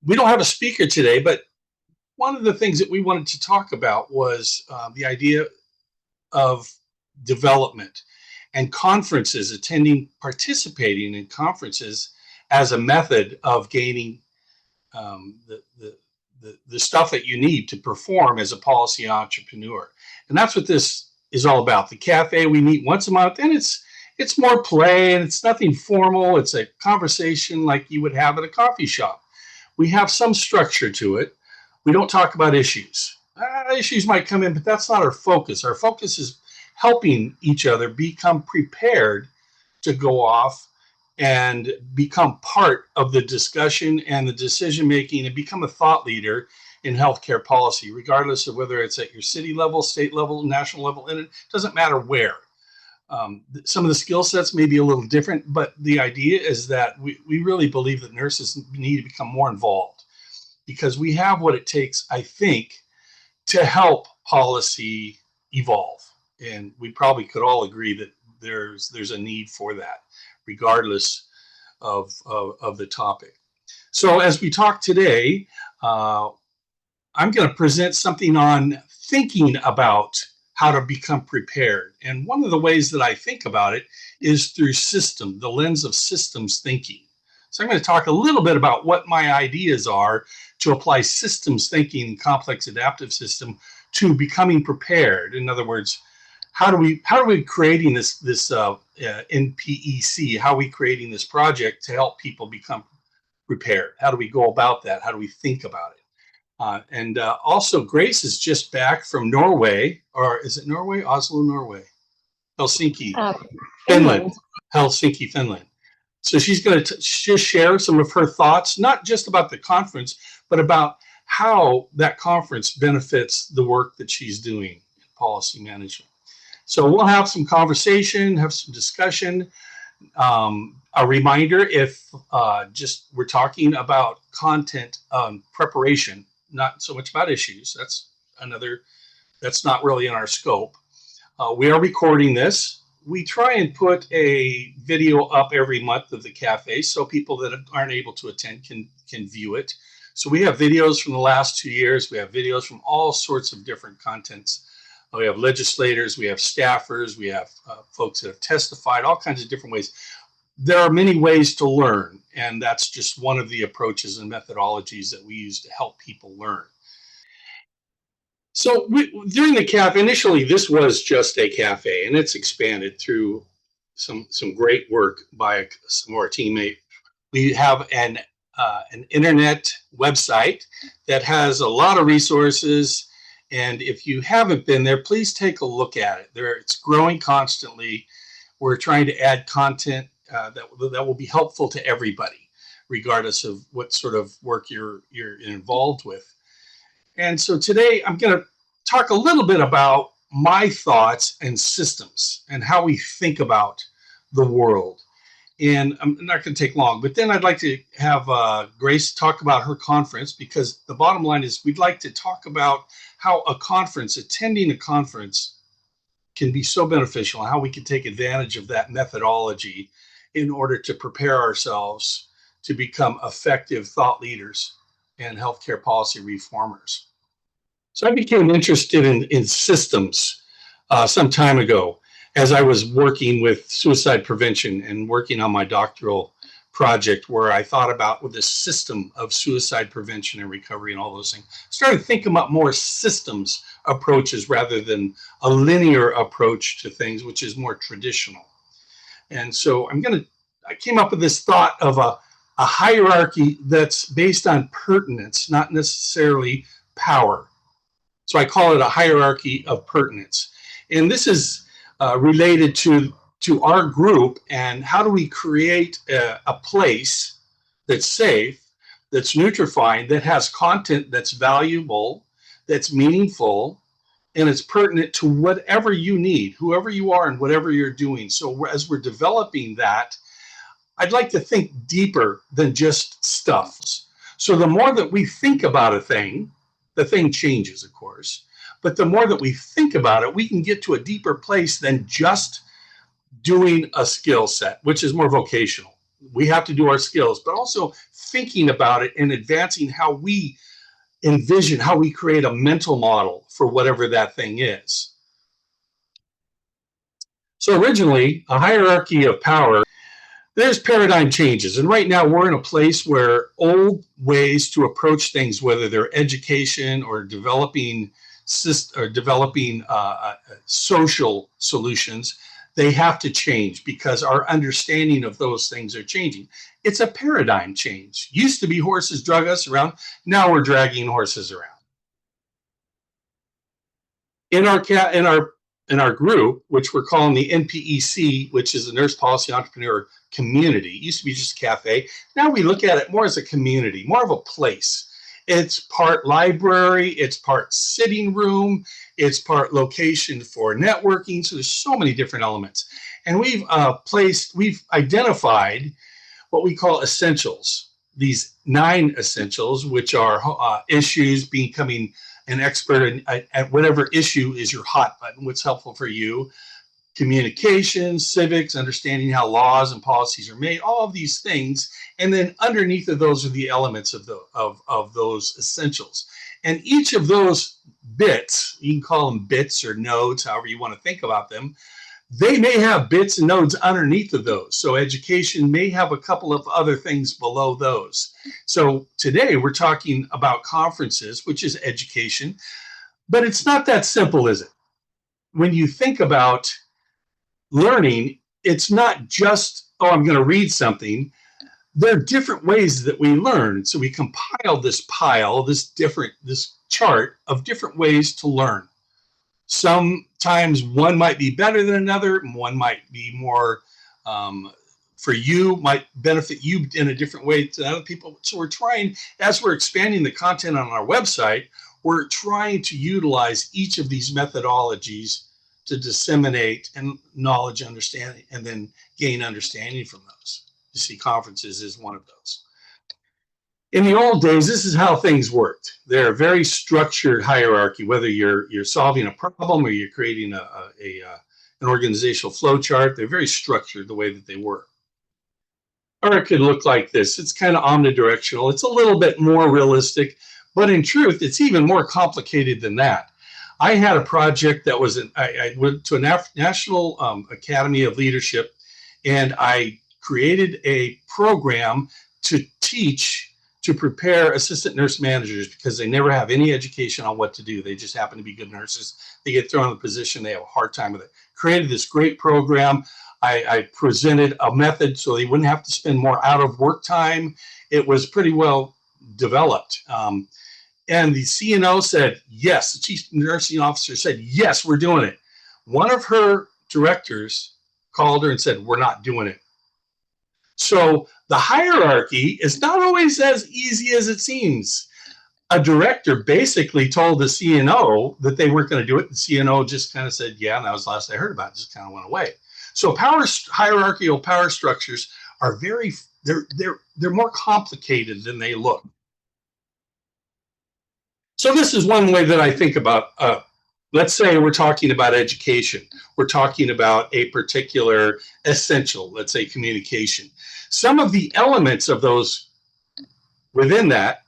We don't have a speaker today, but one of the things that we wanted to talk about was the idea of development and conferences, participating in conferences as a method of gaining the stuff that you need to perform as a policy entrepreneur. And that's what this is all about. The cafe, we meet once a month, and it's more play, and it's nothing formal. It's a conversation like you would have at a coffee shop. We have some structure to it. We don't talk about issues. Issues might come in, but that's not our focus. Our focus is helping each other become prepared to go off and become part of the discussion and the decision making and become a thought leader in healthcare policy, regardless of whether it's at your city level, state level, national level, and it doesn't matter where. Some of the skill sets may be a little different, but the idea is that we really believe that nurses need to become more involved because we have what it takes, I think, to help policy evolve. And we probably could all agree that there's a need for that, regardless of the topic. So as we talk today, I'm going to present something on thinking about how to become prepared. And one of the ways that I think about it is through the lens of systems thinking. So I'm going to talk a little bit about what my ideas are to apply systems thinking, complex adaptive system, to becoming prepared. In other words, how are we creating this NPEC? How are we creating this project to help people become prepared? How do we go about that? How do we think about it? And also, Grace is just back from Norway, or is it Norway? Oslo, Norway. Helsinki, Finland. Helsinki, Finland. So she's going to just share some of her thoughts, not just about the conference, but about how that conference benefits the work that she's doing in policy management. So we'll have some conversation, have some discussion. A reminder, if we're talking about content preparation, not so much about issues. That's not really in our scope. We are recording this. We try and put a video up every month of the cafe so people that aren't able to attend can view it. So we have videos from the last 2 years. We have videos from all sorts of different contents. We have legislators, we have staffers, we have folks that have testified, all kinds of different ways. There are many ways to learn, and that's just one of the approaches and methodologies that we use to help people learn. So during the cafe, initially this was just a cafe, and it's expanded through some great work by some of our teammates. We have an internet website that has a lot of resources, and if you haven't been there, please take a look at it. It's growing constantly. We're trying to add content that will be helpful to everybody, regardless of what sort of work you're involved with. And so today I'm going to talk a little bit about my thoughts and systems and how we think about the world. And I'm not going to take long, but then I'd like to have Grace talk about her conference, because the bottom line is we'd like to talk about how attending a conference can be so beneficial and how we can take advantage of that methodology in order to prepare ourselves to become effective thought leaders and healthcare policy reformers. So I became interested in systems some time ago as I was working with suicide prevention and working on my doctoral project, where I thought about with this system of suicide prevention and recovery and all those things. Started thinking about more systems approaches rather than a linear approach to things, which is more traditional. And so I came up with this thought of a hierarchy that's based on pertinence, not necessarily power. So I call it a hierarchy of pertinence. And this is related to our group, and how do we create a place that's safe, that's nutrifying, that has content that's valuable, that's meaningful, and it's pertinent to whatever you need, whoever you are and whatever you're doing. So as we're developing that, I'd like to think deeper than just stuff. So the more that we think about a thing, the thing changes, of course, but the more that we think about it, we can get to a deeper place than just doing a skill set, which is more vocational. we have to do our skills, but also thinking about it and advancing how we envision, how we create a mental model for whatever that thing is. So originally, a hierarchy of power, there's paradigm changes. And right now we're in a place where old ways to approach things, whether they're education or developing social solutions, they have to change because our understanding of those things are changing. It's a paradigm change. Used to be horses drug us around. Now we're dragging horses around. In our group, which we're calling the NPEC, which is the Nurse Policy Entrepreneur Community. It used to be just a cafe. Now we look at it more as a community, more of a place. It's part library, it's part sitting room, it's part location for networking. So there's so many different elements. And we've identified what we call essentials. These 9 essentials, which are issues, becoming an expert at whatever issue is your hot button, what's helpful for you, communication, civics, understanding how laws and policies are made, all of these things. And then underneath of those are the elements of those essentials. And each of those bits, you can call them bits or nodes, however you want to think about them, they may have bits and nodes underneath of those. So education may have a couple of other things below those. So today we're talking about conferences, which is education, but it's not that simple, is it? When you think about learning, it's not just, oh, I'm going to read something. There are different ways that we learn. So we compiled this this chart of different ways to learn. Sometimes one might be better than another, and one might be more for you, might benefit you in a different way to other people. So we're trying, as we're expanding the content on our website, we're trying to utilize each of these methodologies to disseminate and knowledge, understanding, and then gain understanding from those. You see, conferences is one of those. In the old days, this is how things worked. They're a very structured hierarchy, whether you're solving a problem or you're creating an organizational flow chart. They're very structured the way that they work. Or it could look like this. It's kind of omnidirectional. It's a little bit more realistic, but in truth, it's even more complicated than that. I had a project that was, I went to a National Academy of Leadership, and I created a program to prepare assistant nurse managers because they never have any education on what to do. They just happen to be good nurses. They get thrown in the position. They have a hard time with it. Created this great program. I presented a method so they wouldn't have to spend more out of work time. It was pretty well developed. And the CNO said, yes, the chief nursing officer said, yes, we're doing it. One of her directors called her and said, we're not doing it. So the hierarchy is not always as easy as it seems. A director basically told the CNO that they weren't going to do it. The CNO just kind of said, yeah, and that was the last I heard about it, just kind of went away. So hierarchical power structures are they're more complicated than they look. So this is one way that I think about, let's say we're talking about education. We're talking about a particular essential, let's say communication. Some of the elements of those within that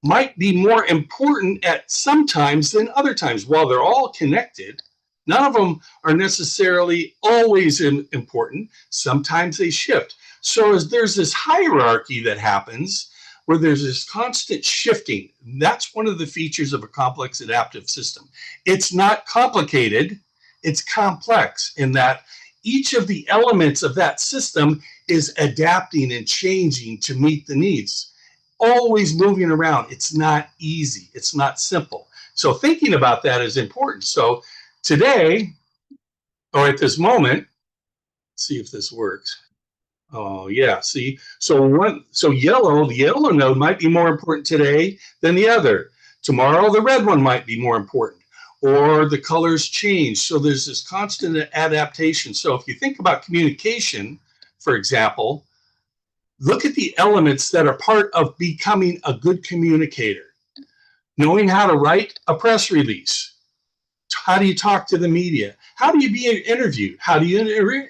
might be more important at some times than other times. While they're all connected, none of them are necessarily always important. Sometimes they shift. So as there's this hierarchy that happens where there's this constant shifting. That's one of the features of a complex adaptive system. It's not complicated, it's complex in that each of the elements of that system is adapting and changing to meet the needs. Always moving around. It's not easy. It's not simple. So thinking about that is important. So today, or at this moment, let's see if this works. Oh yeah, see, so the yellow node might be more important today than the other. Tomorrow, the red one might be more important, or the colors change. So there's this constant adaptation. So if you think about communication, for example, look at the elements that are part of becoming a good communicator. Knowing how to write a press release. How do you talk to the media? How do you be interviewed? How do you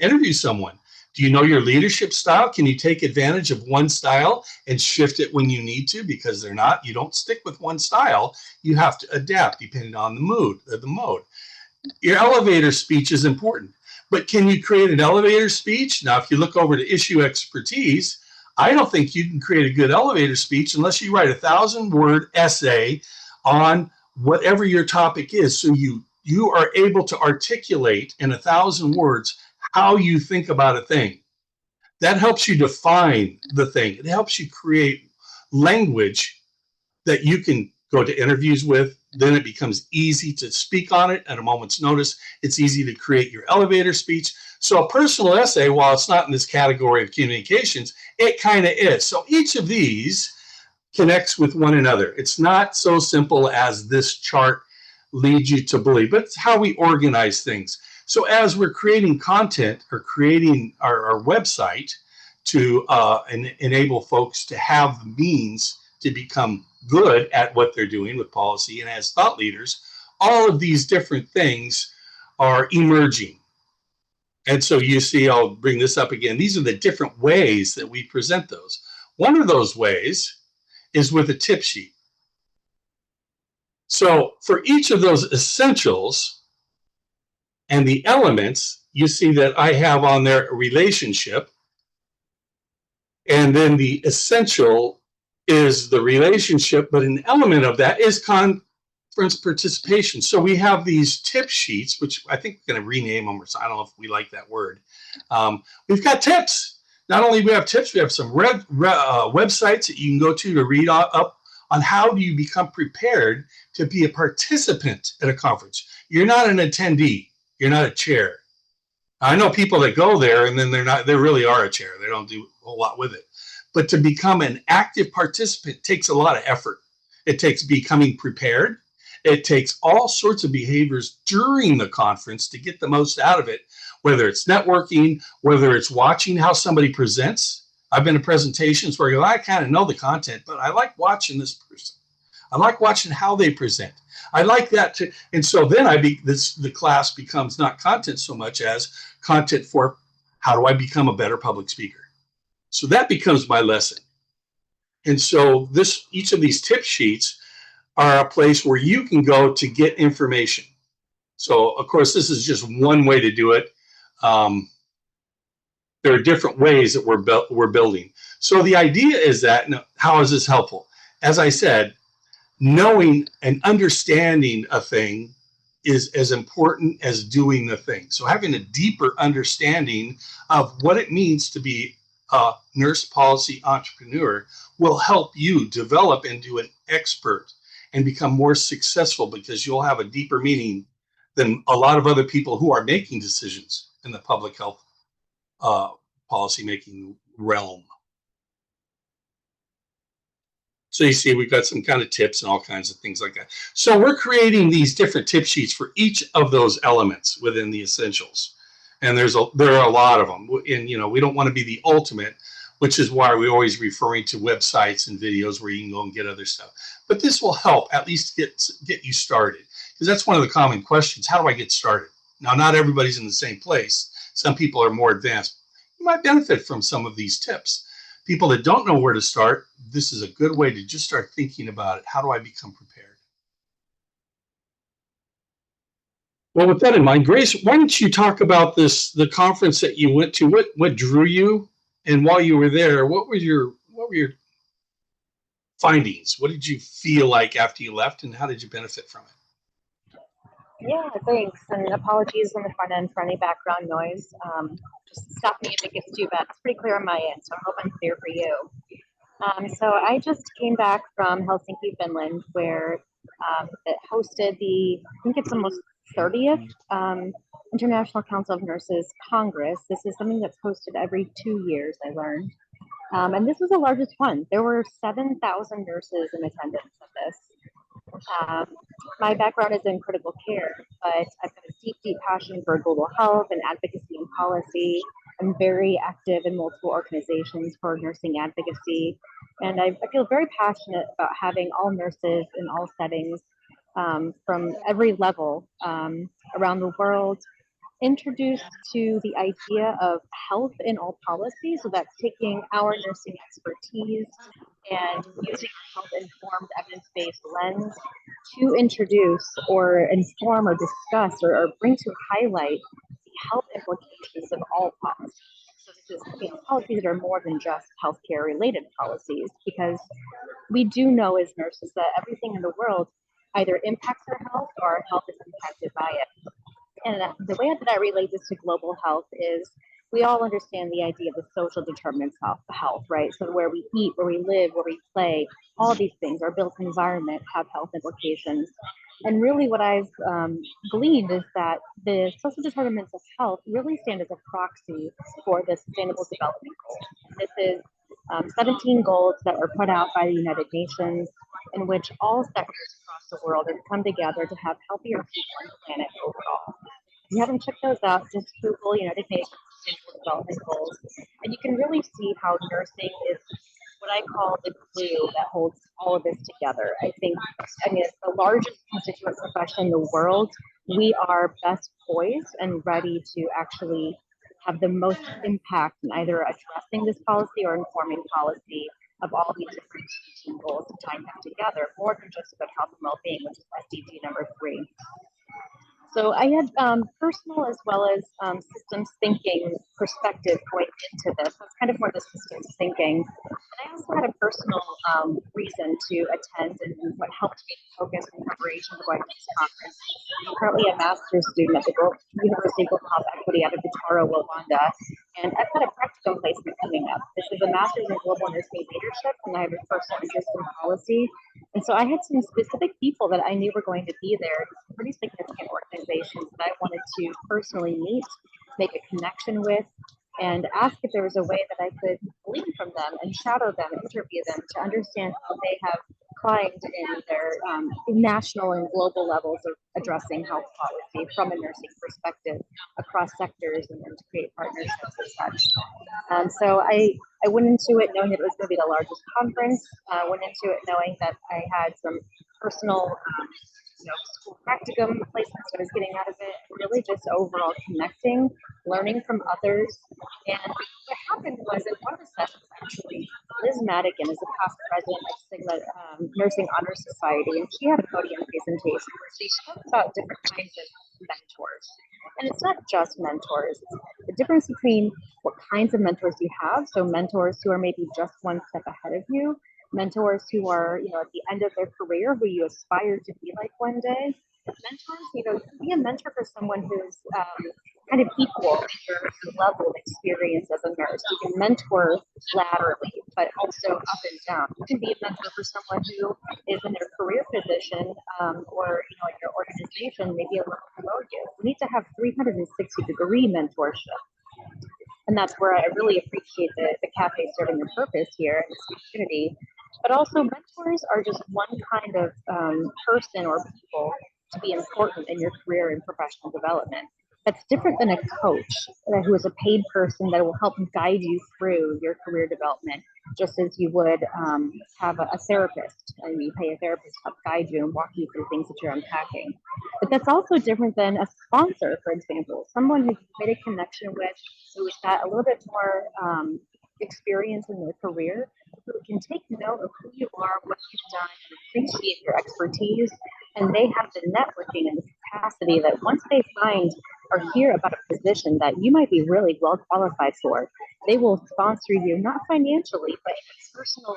interview someone? Do you know your leadership style? Can you take advantage of one style and shift it when you need to? Because you don't stick with one style. You have to adapt depending on the mood or the mode. Your elevator speech is important, but can you create an elevator speech? Now, if you look over to issue expertise, I don't think you can create a good elevator speech unless you write 1,000-word essay on whatever your topic is. So you are able to articulate in 1,000 words how you think about a thing. That helps you define the thing. It helps you create language that you can go to interviews with. Then it becomes easy to speak on it at a moment's notice. It's easy to create your elevator speech. So a personal essay, while it's not in this category of communications, it kind of is. So each of these connects with one another. It's not so simple as this chart leads you to believe, but it's how we organize things. So as we're creating content or creating our website to enable folks to have the means to become good at what they're doing with policy and as thought leaders, all of these different things are emerging. And so you see, I'll bring this up again. These are the different ways that we present those. One of those ways is with a tip sheet. So for each of those essentials and the elements, you see that I have on there a relationship. And then the essential is the relationship, but an element of that is conference participation. So we have these tip sheets, which I think we're going to rename them, or I don't know if we like that word. We've got tips. Not only do we have tips, we have some websites that you can go to read up on how do you become prepared to be a participant at a conference. You're not an attendee. You're not a chair. I know people that go there and then they really are a chair. They don't do a whole lot with it. But to become an active participant takes a lot of effort. It takes becoming prepared. It takes all sorts of behaviors during the conference to get the most out of it, whether it's networking, whether it's watching how somebody presents. I've been to presentations where I kind of know the content, but I like watching this person. I like watching how they present. I like that too. And so then the class becomes not content so much as content for how do I become a better public speaker. So that becomes my lesson. And so each of these tip sheets are a place where you can go to get information. So of course, this is just one way to do it. There are different ways that we're building. So the idea is that, how is this helpful? As I said, knowing and understanding a thing is as important as doing the thing. So having a deeper understanding of what it means to be a nurse policy entrepreneur will help you develop into an expert and become more successful, because you'll have a deeper meaning than a lot of other people who are making decisions in the public health policy making realm. So you see, we've got some kind of tips and all kinds of things like that. So we're creating these different tip sheets for each of those elements within the essentials. And there are a lot of them. And, we don't want to be the ultimate, which is why we're always referring to websites and videos where you can go and get other stuff. But this will help at least get you started. Because that's one of the common questions. How do I get started? Now, not everybody's in the same place. Some people are more advanced. You might benefit from some of these tips. People that don't know where to start, this is a good way to just start thinking about it. How do I become prepared? Well, with that in mind, Grace, why don't you talk about the conference that you went to? What drew you, and while you were there, what were your findings? What did you feel like after you left, and how did you benefit from it? Yeah, thanks, and apologies on the front end for any background noise. Just stop me if it gets too bad. It's pretty clear on my end, so I hope I'm clear for you. So I just came back from Helsinki, Finland, where it hosted I think it's almost 30th International Council of Nurses Congress. This is something that's hosted every 2 years, I learned. And this was the largest one. There were 7,000 nurses in attendance at this. My background is in critical care, but I've got a deep, deep passion for global health and advocacy and policy. I'm very active in multiple organizations for nursing advocacy. And I feel very passionate about having all nurses in all settings from every level around the world introduced to the idea of health in all policy. So that's taking our nursing expertise and using a health informed evidence based lens to introduce or inform or discuss or bring to highlight the health implications of all policies. So this is, policies that are more than just healthcare related policies, because we do know as nurses that everything in the world either impacts our health or our health is impacted by it. And the way that I relate this to global health is we all understand the idea of the social determinants of health, right? So where we eat, where we live, where we play, all these things, our built environment have health implications. And really what I've gleaned is that the social determinants of health really stand as a proxy for the sustainable development goals. This is 17 goals that were put out by the United Nations, in which all sectors across the world have come together to have healthier people on the planet overall. If you haven't checked those out, just Google United Nations Sustainable Development Goals, and you can really see how nursing is what I call the glue that holds all of this together. I mean, it's the largest constituent profession in the world. We are best poised and ready to actually have the most impact in either addressing this policy or informing policy of all these different goals to tie them together, more than just about health and well-being, which is SDG number 3. So I had personal as well as systems thinking perspective going into this. That's kind of more the systems thinking. And I also had a personal reason to attend, and what helped me focus in preparation for going to this conference. I'm currently a master's student at the University of Health Equity out of Bitaro, Rwanda, and I've got a practicum placement coming up. This is a master's in global nursing leadership, and I have a personal interest in policy. And so I had some specific people that I knew were going to be there, pretty significant organizations that I wanted to personally meet, make a connection with, and ask if there was a way that I could glean from them and shadow them, interview them to understand how they have climbed in their national and global levels of addressing health policy from a nursing perspective across sectors, and to create partnerships as such. So I went into it knowing that it was going to be the largest conference. Went into it knowing that I had some personal, school practicum placements that I was getting out of it. Really, just overall connecting, learning from others. And what happened was in one of the sessions, actually, Liz Madigan is the past president of Sigma Nursing Honor Society, and she had a podium presentation where she spoke about different kinds of mentors. And it's not just mentors, it's the difference between what kinds of mentors you have. So mentors who are maybe just one step ahead of you, mentors who are, at the end of their career, who you aspire to be like one day. Mentors, you can be a mentor for someone who's kind of equal in your level of experience as a nurse. You can mentor laterally, but also up and down. You can be a mentor for someone who is in their career position, or in your organization, maybe a little below you. We need to have 360-degree mentorship. And that's where I really appreciate the cafe serving a purpose here in this community. But also, mentors are just one kind of person or people to be important in your career and professional development. That's different than a coach who is a paid person that will help guide you through your career development, just as you would have a therapist. And you pay a therapist to help guide you and walk you through things that you're unpacking. But that's also different than a sponsor, for example, someone who's made a connection with, who's got a little bit more experience in their career, who can take note of who you are, what you've done, and appreciate your expertise. And they have the networking and the capacity that once they find or hear about a position that you might be really well qualified for, they will sponsor you, not financially, but in a personal,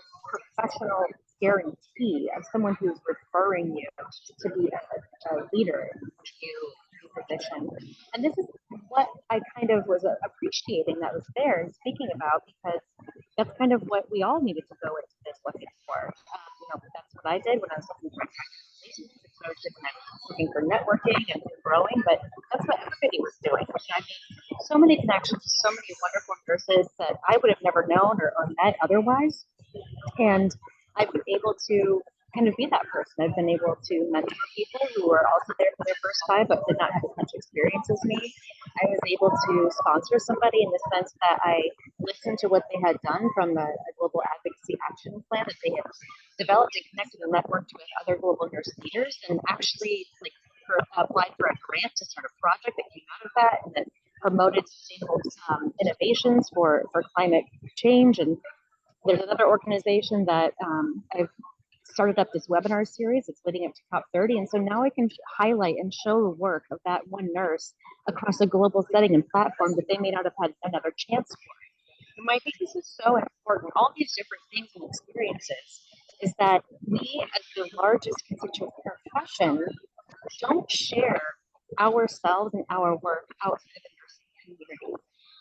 professional guarantee of someone who's referring you to be a leader in your position. And this is what I kind of was appreciating that was there and speaking about, because that's kind of what we all needed to go into this looking for. That's what I did when I was looking for relationships. I was looking for networking and growing, but that's what everybody was doing. I made so many connections with so many wonderful nurses that I would have never known or met otherwise. And I've been able to kind of be that person. I've been able to mentor people who were also there for their first time but did not have as much experience as me. I was able to sponsor somebody in the sense that I listened to what they had done from a global advocacy action plan that they had developed and connected and networked with other global nurse leaders, and actually applied for a grant to start a project that came out of that, and then promoted sustainable innovations for climate change. And there's another organization that I've started up this webinar series. It's leading up to COP30. And so now I can highlight and show the work of that one nurse across a global setting and platform that they may not have had another chance for. And why I think this is so important, all these different things and experiences, is that we, as the largest constituent profession, don't share ourselves and our work outside of the nursing community.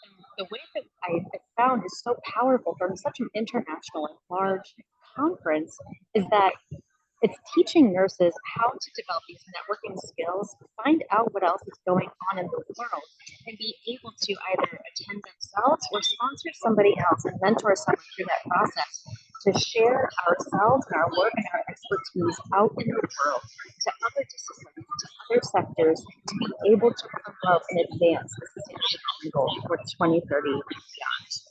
And the way that I found is so powerful from such an international and large conference is that it's teaching nurses how to develop these networking skills, find out what else is going on in the world, and be able to either attend themselves or sponsor somebody else and mentor someone through that process to share ourselves and our work and our expertise out in the world to other disciplines, to other sectors, to be able to promote and advance the sustainability goals for 2030 and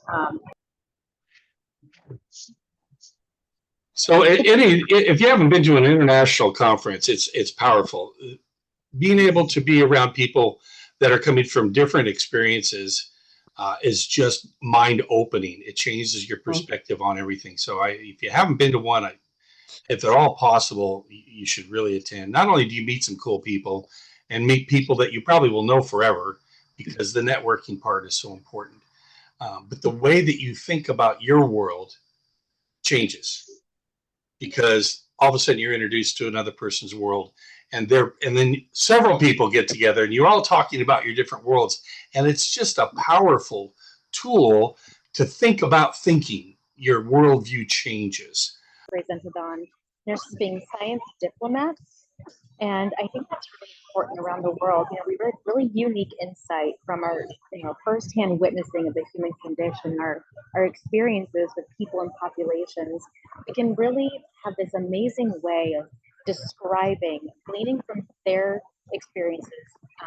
beyond. So if you haven't been to an international conference, it's powerful. Being able to be around people that are coming from different experiences is just mind opening. It changes your perspective on everything. So if you haven't been to one, if at all possible, you should really attend. Not only do you meet some cool people and meet people that you probably will know forever, because the networking part is so important, but the way that you think about your world changes, because all of a sudden you're introduced to another person's world, and then several people get together and you're all talking about your different worlds, and it's just a powerful tool to think about thinking. Your worldview changes. Presented on nurses being science diplomats, and I think that's really important around the world. We have really unique insight from our firsthand witnessing of the human condition, our experiences with people and populations. We can really have this amazing way of describing, gleaning from their experiences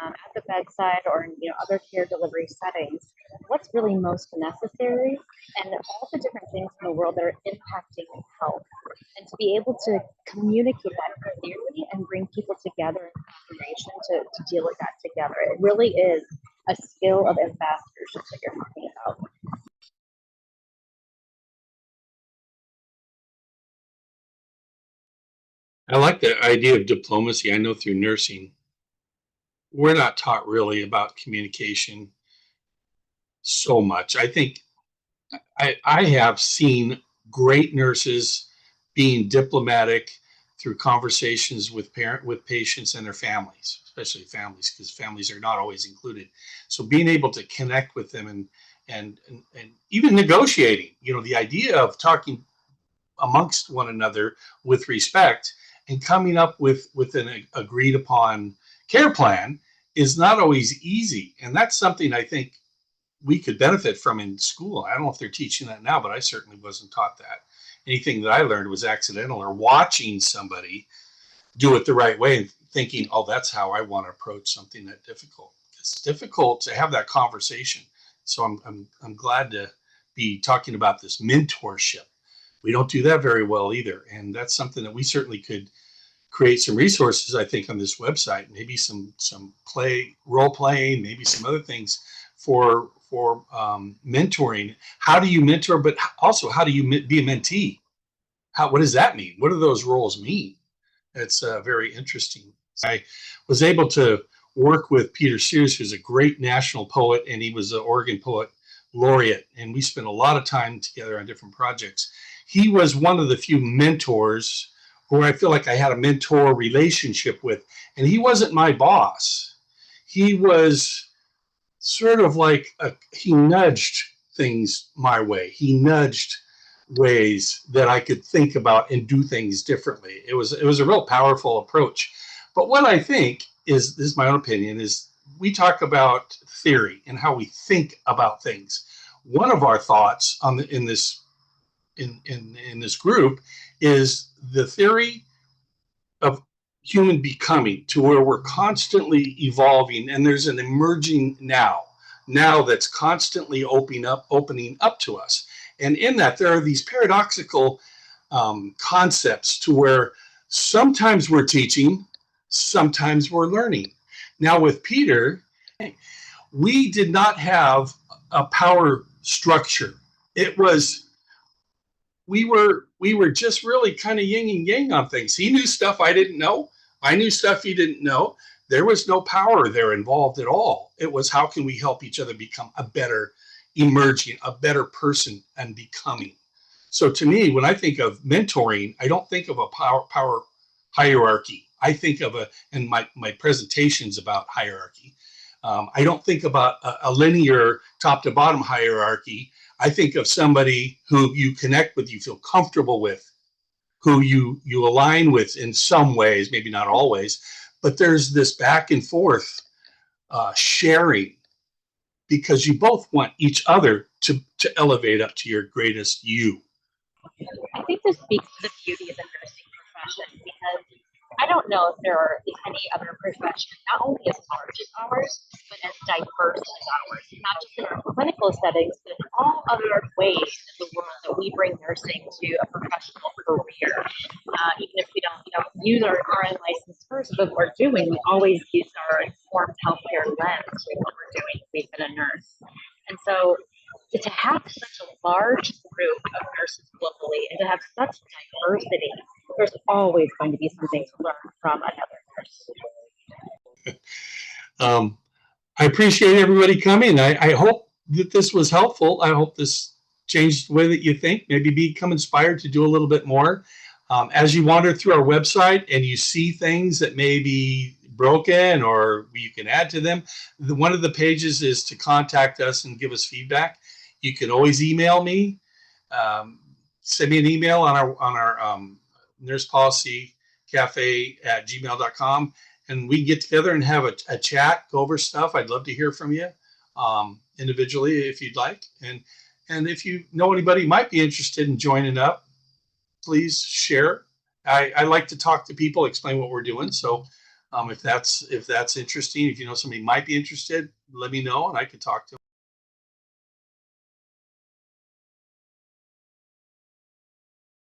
at the bedside or in other care delivery settings, what's really most necessary, and all the different things in the world that are impacting health, and to be able to communicate that clearly and bring people together in collaboration to deal with that together. It really is a skill of ambassadorship that you're talking about. I like the idea of diplomacy. I know through nursing, we're not taught really about communication so much. I think I have seen great nurses being diplomatic through conversations with patients and their families, especially families, because families are not always included. So being able to connect with them and even negotiating, the idea of talking amongst one another with respect and coming up with an agreed upon care plan is not always easy. And that's something I think we could benefit from in school. I don't know if they're teaching that now, but I certainly wasn't taught that. Anything that I learned was accidental, or watching somebody do it the right way and thinking, oh, that's how I want to approach something that difficult. It's difficult to have that conversation. So I'm glad to be talking about this mentorship. We don't do that very well either. And that's something that we certainly could create some resources, I think, on this website, maybe some role playing, maybe some other things for mentoring. How do you mentor, but also how do you be a mentee? What does that mean? What do those roles mean? It's very interesting. I was able to work with Peter Sears, who's a great national poet, and he was an Oregon Poet Laureate, and we spent a lot of time together on different projects. He was one of the few mentors who I feel like I had a mentor relationship with, and he wasn't my boss. He was sort of like he nudged things my way. He nudged ways that I could think about and do things differently. It was a real powerful approach. But what I think is, this is my own opinion, is we talk about theory and how we think about things. One of our thoughts in this group is the theory of human becoming, to where we're constantly evolving, and there's an emerging now that's constantly opening up to us. And in that, there are these paradoxical concepts, to where sometimes we're teaching, sometimes we're learning. Now with Peter, we did not have a power structure. It was, we were just really kind of yin and yang on things. He knew stuff I didn't know. I knew stuff he didn't know. There was no power there involved at all. It was, how can we help each other become a better emerging, a better person and becoming. So to me, when I think of mentoring, I don't think of a power hierarchy. I think of and my presentations about hierarchy. I don't think about a linear top to bottom hierarchy. I think of somebody who you connect with, you feel comfortable with, who you align with in some ways, maybe not always, but there's this back and forth sharing, because you both want each other to elevate up to your greatest you. I think this speaks to the beauty of the nursing profession, because I don't know if there are any other profession not only as large as ours, but as diverse as ours, not just in our clinical settings, but in all other ways in the world that we bring nursing to a professional career. Even if we don't, use our RN license first, but we're doing, we always use our informed healthcare lens with what we're doing. We've been a nurse. And so to have such a large group of nurses globally and to have such diversity, there's always going to be something to learn from another nurse. I appreciate everybody coming. I hope that this was helpful. I hope this changed the way that you think, maybe become inspired to do a little bit more. As you wander through our website and you see things that may be broken or you can add to them, one of the pages is to contact us and give us feedback. You can always email me, send me an email on our nurse policy cafe at gmail.com, and we can get together and have a chat, go over stuff. I'd love to hear from you individually if you'd like. And if you know anybody who might be interested in joining up, please share. I like to talk to people, explain what we're doing. So if that's interesting, if you know somebody might be interested, let me know and I can talk to them.